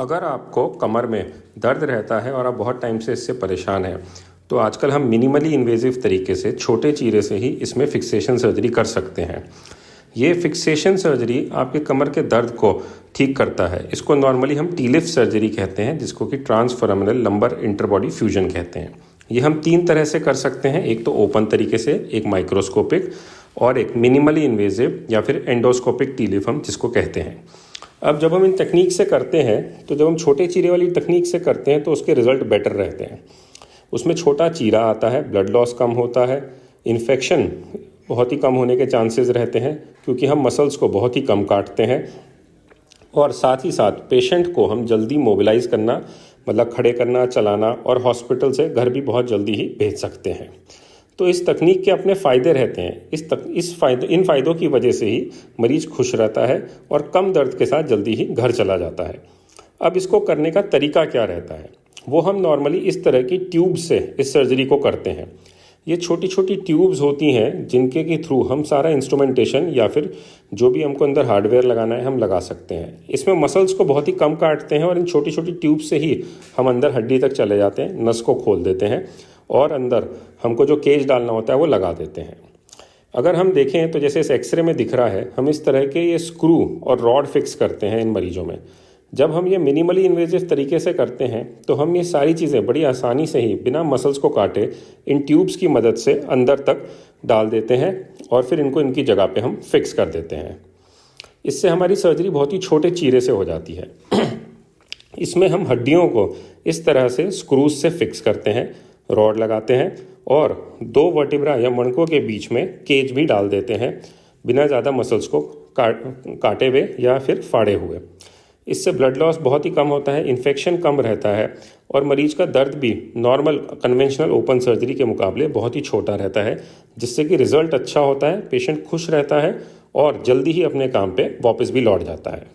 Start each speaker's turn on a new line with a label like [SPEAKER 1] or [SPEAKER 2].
[SPEAKER 1] अगर आपको कमर में दर्द रहता है और आप बहुत टाइम से इससे परेशान हैं, तो आजकल हम मिनिमली इन्वेजिव तरीके से छोटे चीरे से ही इसमें फिक्सेशन सर्जरी कर सकते हैं। ये फिक्सेशन सर्जरी आपके कमर के दर्द को ठीक करता है। इसको नॉर्मली हम टी-लिफ्ट सर्जरी कहते हैं, जिसको कि ट्रांसफेरोमिनल लंबर इंटरबॉडी फ्यूजन कहते हैं। ये हम 3 तरह से कर सकते हैं, एक तो ओपन तरीके से, एक माइक्रोस्कोपिक और एक मिनिमली इन्वेजिव या फिर एंडोस्कोपिक टी-लिफ्ट हम जिसको कहते हैं। अब जब हम इन तकनीक से करते हैं, तो जब हम छोटे चीरे वाली तकनीक से करते हैं तो उसके रिज़ल्ट बेटर रहते हैं। उसमें छोटा चीरा आता है, ब्लड लॉस कम होता है, इन्फेक्शन बहुत ही कम होने के चांसेस रहते हैं क्योंकि हम मसल्स को बहुत ही कम काटते हैं, और साथ ही साथ पेशेंट को हम जल्दी मोबिलाइज़ करना, मतलब खड़े करना, चलाना और हॉस्पिटल से घर भी बहुत जल्दी ही भेज सकते हैं। तो इस तकनीक के अपने फ़ायदे रहते हैं। इन फ़ायदों की वजह से ही मरीज़ खुश रहता है और कम दर्द के साथ जल्दी ही घर चला जाता है। अब इसको करने का तरीका क्या रहता है, वो हम नॉर्मली इस तरह की ट्यूब से इस सर्जरी को करते हैं। ये छोटी छोटी ट्यूब्स होती हैं जिनके के थ्रू हम सारा इंस्ट्रूमेंटेशन या फिर जो भी हमको अंदर हार्डवेयर लगाना है हम लगा सकते हैं। इसमें मसल्स को बहुत ही कम काटते हैं और इन छोटी छोटी ट्यूब से ही हम अंदर हड्डी तक चले जाते हैं, नस को खोल देते हैं और अंदर हमको जो केज डालना होता है वो लगा देते हैं। अगर हम देखें तो जैसे इस एक्सरे में दिख रहा है, हम इस तरह के ये स्क्रू और रॉड फिक्स करते हैं इन मरीजों में। जब हम ये मिनिमली इन्वेजिव तरीके से करते हैं तो हम ये सारी चीज़ें बड़ी आसानी से ही बिना मसल्स को काटे इन ट्यूब्स की मदद से अंदर तक डाल देते हैं और फिर इनको इनकी जगह पे हम फिक्स कर देते हैं। इससे हमारी सर्जरी बहुत ही छोटे चीरे से हो जाती है। इसमें हम हड्डियों को इस तरह से स्क्रूज से फिक्स करते हैं, रॉड लगाते हैं और 2 वर्टिब्रा या मणकों के बीच में केज भी डाल देते हैं बिना ज़्यादा मसल्स को काटे हुए या फिर फाड़े हुए। इससे ब्लड लॉस बहुत ही कम होता है, इन्फेक्शन कम रहता है और मरीज का दर्द भी नॉर्मल कन्वेंशनल ओपन सर्जरी के मुकाबले बहुत ही छोटा रहता है, जिससे कि रिज़ल्ट अच्छा होता है, पेशेंट खुश रहता है और जल्दी ही अपने काम पे वापस भी लौट जाता है।